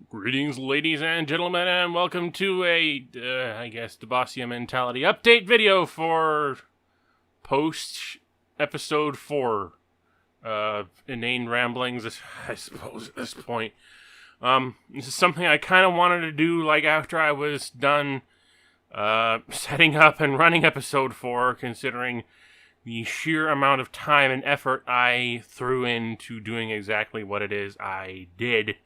Greetings, ladies and gentlemen, and welcome to a, Debassia Mentality update video for post-episode 4. Inane ramblings, I suppose, at this point. This is something I kind of wanted to do, like, after I was done, setting up and running episode 4, considering the sheer amount of time and effort I threw into doing exactly what it is I did.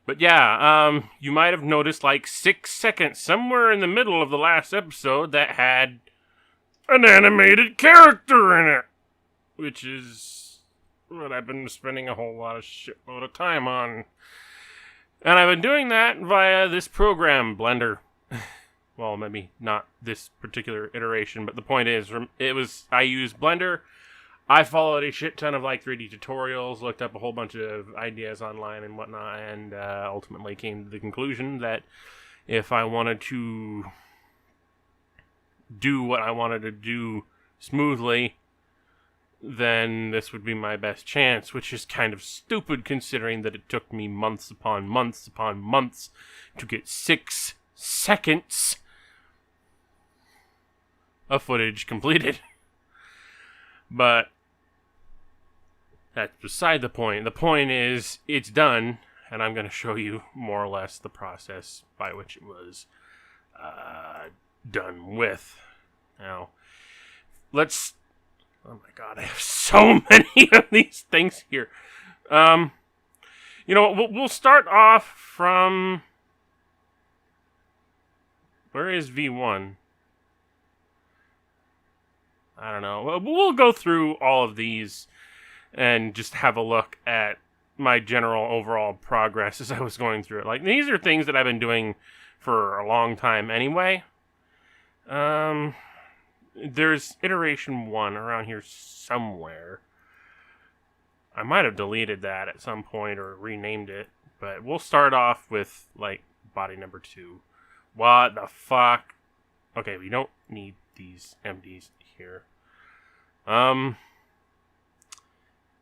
But yeah, you might have noticed like 6 seconds somewhere in the middle of the last episode that had an animated character in it, which is what I've been spending a whole lot of shitload of time on. And I've been doing that via this program, Blender. Well, maybe not this particular iteration, but the point is, I used Blender. I followed a shit ton of like 3D tutorials, looked up a whole bunch of ideas online and whatnot, and ultimately came to the conclusion that if I wanted to do what I wanted to do smoothly, then this would be my best chance, which is kind of stupid considering that it took me months upon months upon months to get 6 seconds of footage completed. But that's beside the point. The point is, it's done, and I'm going to show you more or less the process by which it was done with. Now, let's... Oh my god, I have so many of these things here. We'll start off from... Where is V1? I don't know. We'll go through all of these and just have a look at my general overall progress as I was going through it. Like, these are things that I've been doing for a long time anyway. There's iteration 1 around here somewhere. I might have deleted that at some point or renamed it, but we'll start off with, like, body number 2. What the fuck? Okay, we don't need these MDs here.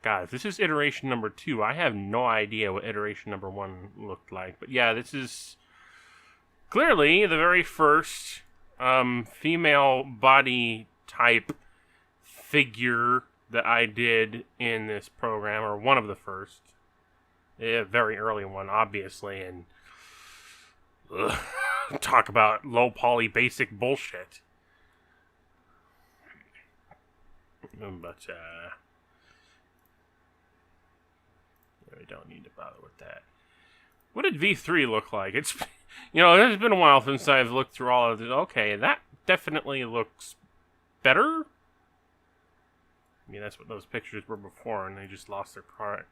God, if this is iteration number 2, I have no idea what iteration number 1 looked like. But yeah, this is clearly the very first female body type figure that I did in this program, or one of the first. A very early one, obviously, and talk about low poly basic bullshit. But, we don't need to bother with that. What did V3 look like? It's, it's been a while since I've looked through all of this. Okay, that definitely looks better. I mean, that's what those pictures were before, and they just lost their part.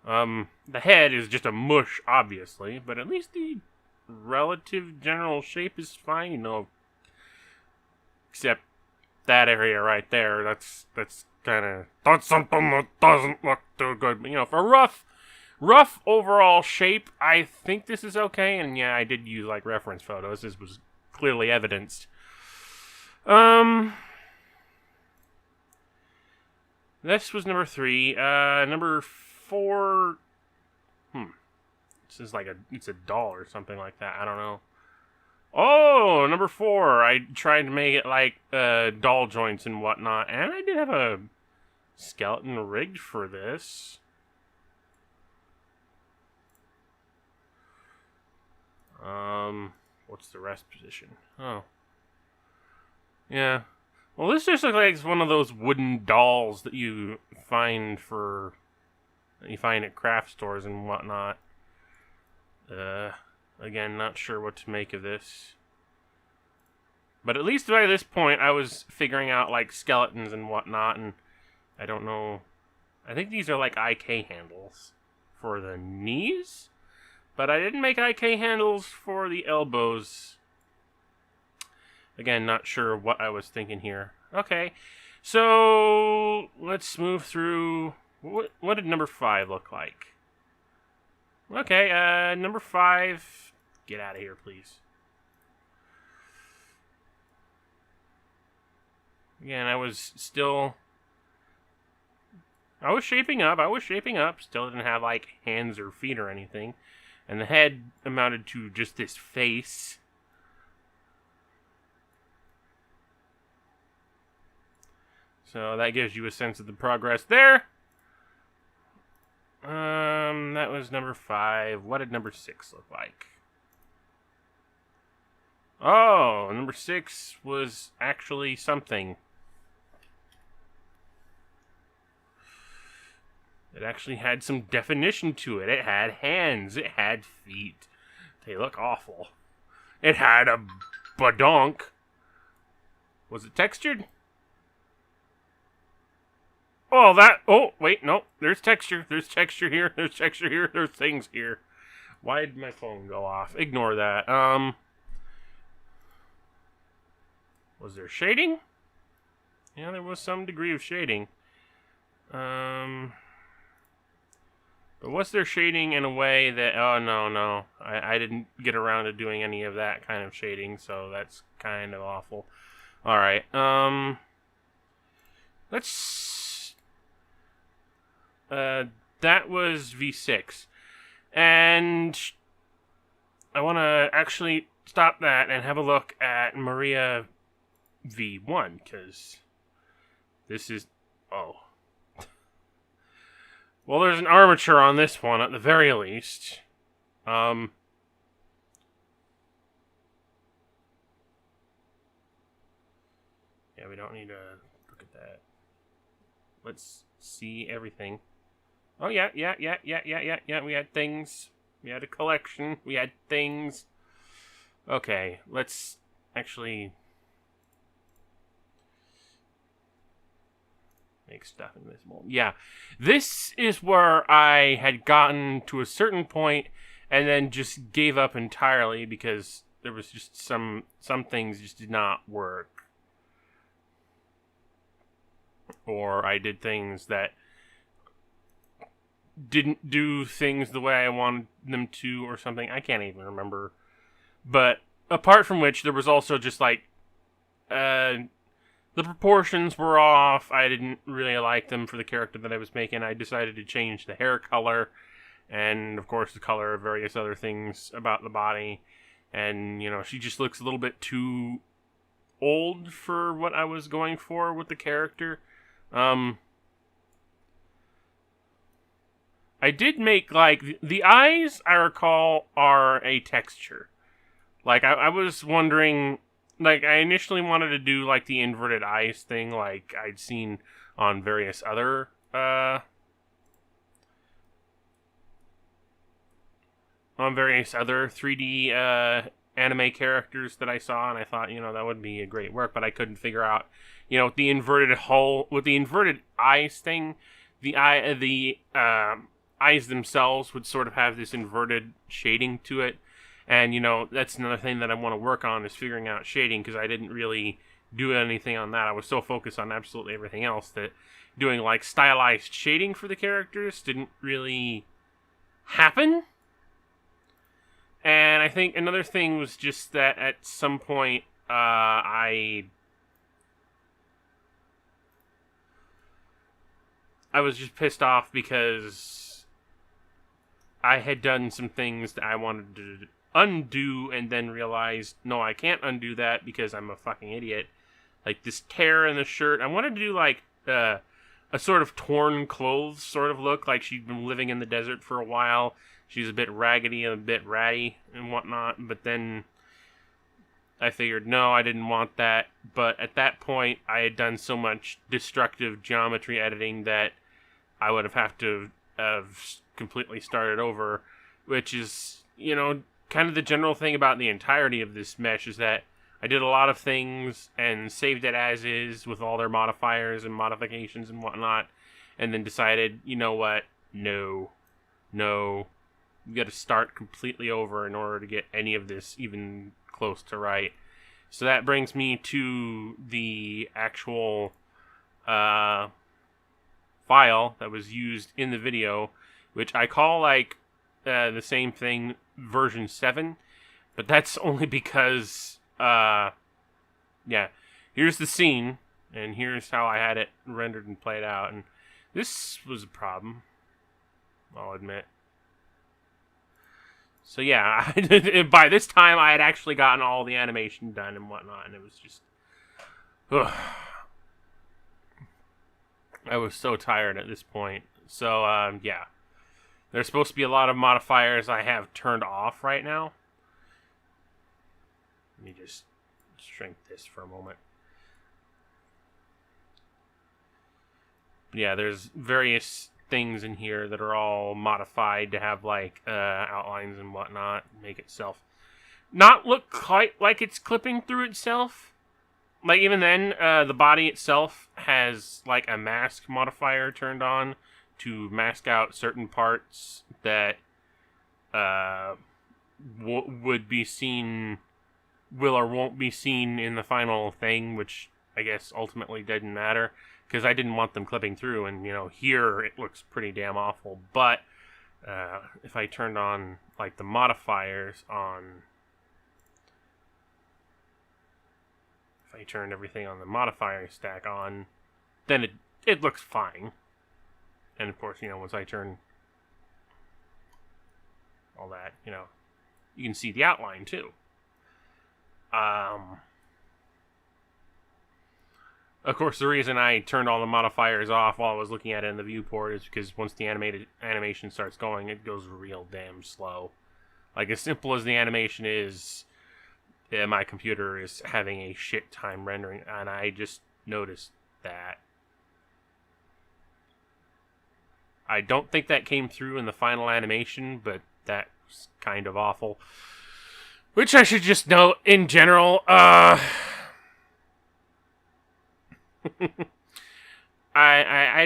The head is just a mush, obviously, but at least the relative general shape is fine, except that area right there. That's something that doesn't look too good. But, for rough overall shape, I think this is okay. And yeah, I did use like reference photos. This was clearly evidenced. This was number 3. Number 4. This is like it's a doll or something like that. I don't know. Oh, number 4. I tried to make it like doll joints and whatnot, and I did have a skeleton rigged for this. What's the rest position? Oh. Yeah. Well, this just looks like it's one of those wooden dolls that you find at craft stores and whatnot. Again, not sure what to make of this. But at least by this point, I was figuring out, like, skeletons and whatnot, and I don't know. I think these are, like, IK handles for the knees, but I didn't make IK handles for the elbows. Again, not sure what I was thinking here. Okay, so let's move through. What did number 5 look like? Okay, number 5. Get out of here, please. Again, I was still I was shaping up. Still didn't have, like, hands or feet or anything. And the head amounted to just this face. So that gives you a sense of the progress there. That was number 5. What did number 6 look like? Oh, number 6 was actually something. It actually had some definition to it. It had hands. It had feet. They look awful. It had a badonk. Was it textured? Oh, oh, wait, no. There's texture. There's texture here. There's texture here. There's things here. Why did my phone go off? Ignore that. Was there shading? Yeah, there was some degree of shading. But was there shading in a way that... Oh, no. I didn't get around to doing any of that kind of shading, so that's kind of awful. Alright, let's... that was V6. And I want to actually stop that and have a look at Maria V1, because this is... Oh. Well, there's an armature on this one, at the very least. Yeah, we don't need to look at that. Let's see everything. Oh, yeah. We had things. We had a collection. We had things. Okay, let's actually make stuff invisible. Yeah, this is where I had gotten to a certain point and then just gave up entirely because there was just some things just did not work. Or I did things that didn't do things the way I wanted them to or something. I can't even remember. But apart from which, there was also just like, the proportions were off. I didn't really like them for the character that I was making. I decided to change the hair color and, of course, the color of various other things about the body. And, you know, she just looks a little bit too old for what I was going for with the character. I did make, like, the eyes, I recall, are a texture. Like, I was wondering, like, I initially wanted to do, like, the inverted eyes thing, like I'd seen on various other, 3D, anime characters that I saw, and I thought, you know, that would be a great work, but I couldn't figure out, you know, with the inverted eyes thing, the eyes themselves would sort of have this inverted shading to it. And, you know, that's another thing that I want to work on is figuring out shading, because I didn't really do anything on that. I was so focused on absolutely everything else that doing, like, stylized shading for the characters didn't really happen. And I think another thing was just that at some point, I was just pissed off because I had done some things that I wanted to undo and then realized, no, I can't undo that because I'm a fucking idiot. Like, this tear in the shirt, I wanted to do, like, a sort of torn clothes sort of look, like she'd been living in the desert for a while. She's a bit raggedy and a bit ratty and whatnot, but then I figured, no, I didn't want that. But at that point, I had done so much destructive geometry editing that I would have to have completely started over, which is, you know, kind of the general thing about the entirety of this mesh is that I did a lot of things and saved it as is with all their modifiers and modifications and whatnot, and then decided, you know what, no, you got to start completely over in order to get any of this even close to right. So that brings me to the actual file that was used in the video, which I call, like, the same thing, version 7, but that's only because, yeah, here's the scene, and here's how I had it rendered and played out, and This was a problem, I'll admit. So yeah, by this time I had actually gotten all the animation done and whatnot, and it was just... Ugh. I was so tired at this point. So, yeah. There's supposed to be a lot of modifiers I have turned off right now. Let me just shrink this for a moment. Yeah, there's various things in here that are all modified to have, like, outlines and whatnot. Make itself not look quite like it's clipping through itself. Like, even then, the body itself has, like, a mask modifier turned on to mask out certain parts that would be seen, will or won't be seen in the final thing, which I guess ultimately didn't matter, because I didn't want them clipping through, and, you know, here it looks pretty damn awful. But if I turned on, like, the modifiers on... If I turned everything on the modifier stack on, then it looks fine. And of course, you know, once I turn all that, you know, you can see the outline too. Of course, the reason I turned all the modifiers off while I was looking at it in the viewport is because once the animation starts going, it goes real damn slow. Like, as simple as the animation is, my computer is having a shit time rendering, and I just noticed that. I don't think that came through in the final animation, but that was kind of awful. Which I should just note, in general, I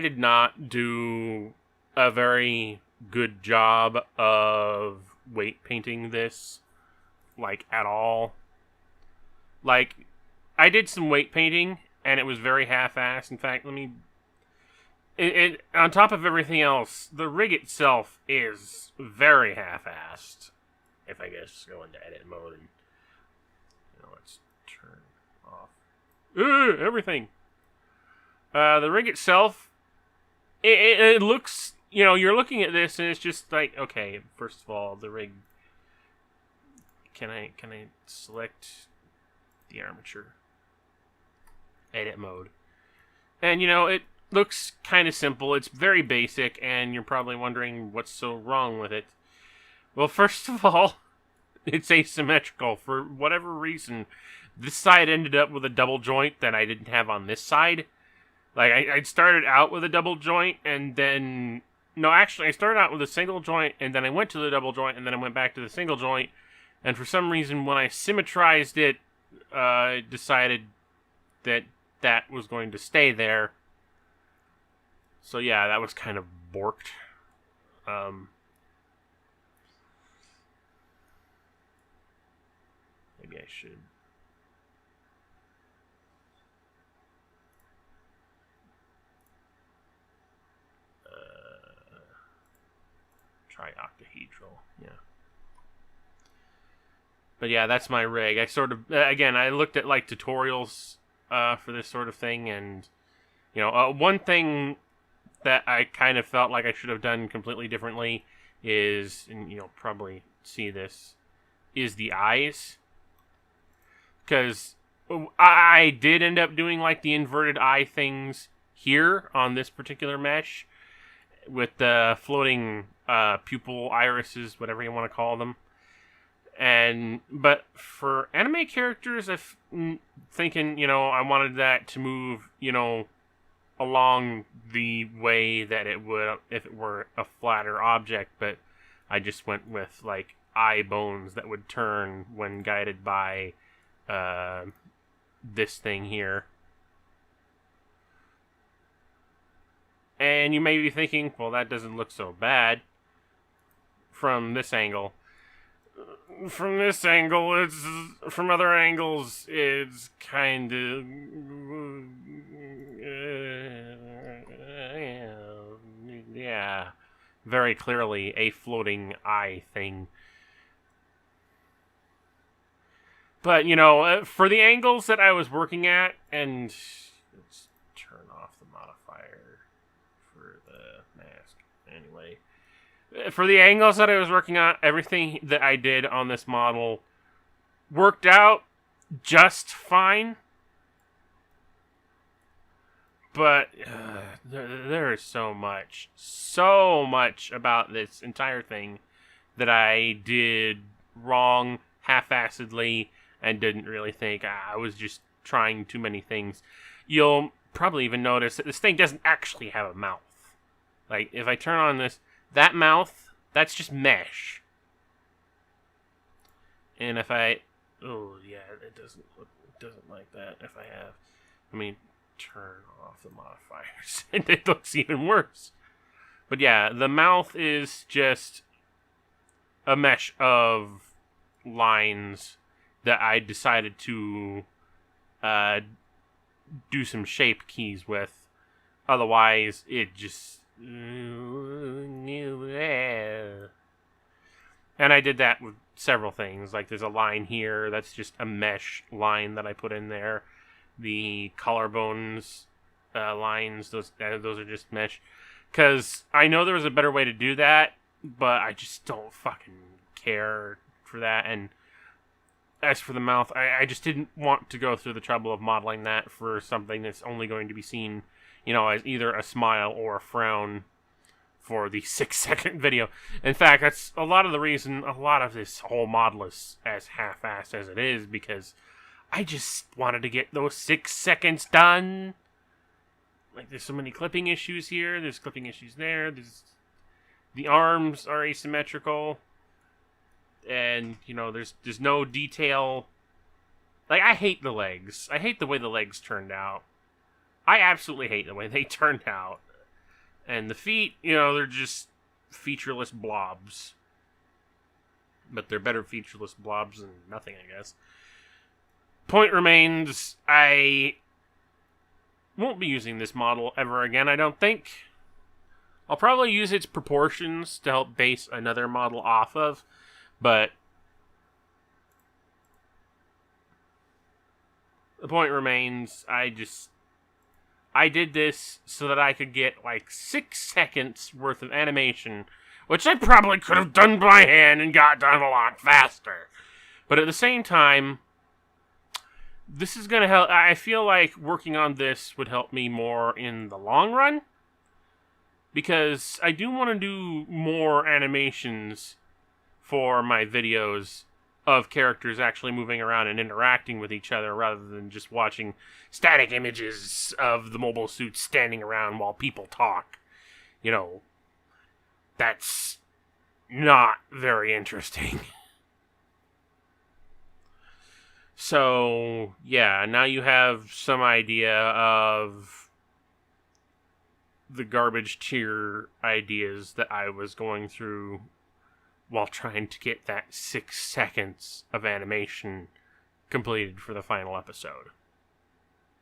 did not do a very good job of weight painting this, like, at all. Like, I did some weight painting, and it was very half-assed. In fact, let me... on top of everything else, the rig itself is very half-assed. If I guess go into edit mode and... You know, let's turn off... everything! The rig itself, it looks... You know, you're looking at this, and it's just like, okay, first of all, the rig... Can I select... the armature edit mode, and you know, it looks kind of simple. It's very basic, and you're probably wondering what's so wrong with it. Well, first of all, it's asymmetrical. For whatever reason, this side ended up with a double joint that I didn't have on this side. Like, I started out with a double joint, and then... No, actually, I started out with a single joint, and then I went to the double joint, and then I went back to the single joint, and for some reason, when I symmetrized it, decided that that was going to stay there. So yeah, that was kind of borked. Maybe I should... try octahedral, yeah. But yeah, that's my rig. I sort of, again, I looked at, like, tutorials for this sort of thing, and, you know, one thing that I kind of felt like I should have done completely differently is, and you'll probably see this, is the eyes. Because I did end up doing, like, the inverted eye things here on this particular mesh with the floating pupil irises, whatever you want to call them. But for anime characters, I'm thinking, you know, I wanted that to move, you know, along the way that it would if it were a flatter object, but I just went with, like, eye bones that would turn when guided by this thing here. And you may be thinking, well, that doesn't look so bad from this angle. From this angle, from other angles, it's kind of... yeah, very clearly a floating eye thing. But, you know, for the angles that I was working at, and let's turn off the modifier for mask. Anyway, for the angles that I was working on, everything that I did on this model worked out just fine. But there is so much about this entire thing that I did wrong, half-assedly, and didn't really think. I was just trying too many things. You'll probably even notice that this thing doesn't actually have a mouth. Like, if I turn on this, that mouth, that's just mesh. And if I... Oh, yeah, it doesn't like that if I have... I mean... turn off the modifiers and it looks even worse. But yeah, the mouth is just a mesh of lines that I decided to do some shape keys with. Otherwise, it just... And I did that with several things. Like, there's a line here that's just a mesh line that I put in there. The collarbones lines, those are just mesh. Because I know there was a better way to do that, but I just don't fucking care for that. And as for the mouth, I just didn't want to go through the trouble of modeling that for something that's only going to be seen, as either a smile or a frown for the 6-second video. In fact, that's a lot of the reason a lot of this whole model is as half-assed as it is, because I just wanted to get those 6 seconds done. Like, there's so many clipping issues here. There's clipping issues there. The arms are asymmetrical. And, there's no detail. Like, I hate the legs. I hate the way the legs turned out. I absolutely hate the way they turned out. And the feet, they're just featureless blobs. But they're better featureless blobs than nothing, I guess. Point remains, I won't be using this model ever again, I don't think. I'll probably use its proportions to help base another model off of, but the point remains, I did this so that I could get like 6 seconds worth of animation, which I probably could have done by hand and got done a lot faster. But at the same time, this is going to help. I feel like working on this would help me more in the long run, because I do want to do more animations for my videos of characters actually moving around and interacting with each other rather than just watching static images of the mobile suits standing around while people talk. That's not very interesting. So, yeah, now you have some idea of the garbage tier ideas that I was going through while trying to get that 6 seconds of animation completed for the final episode.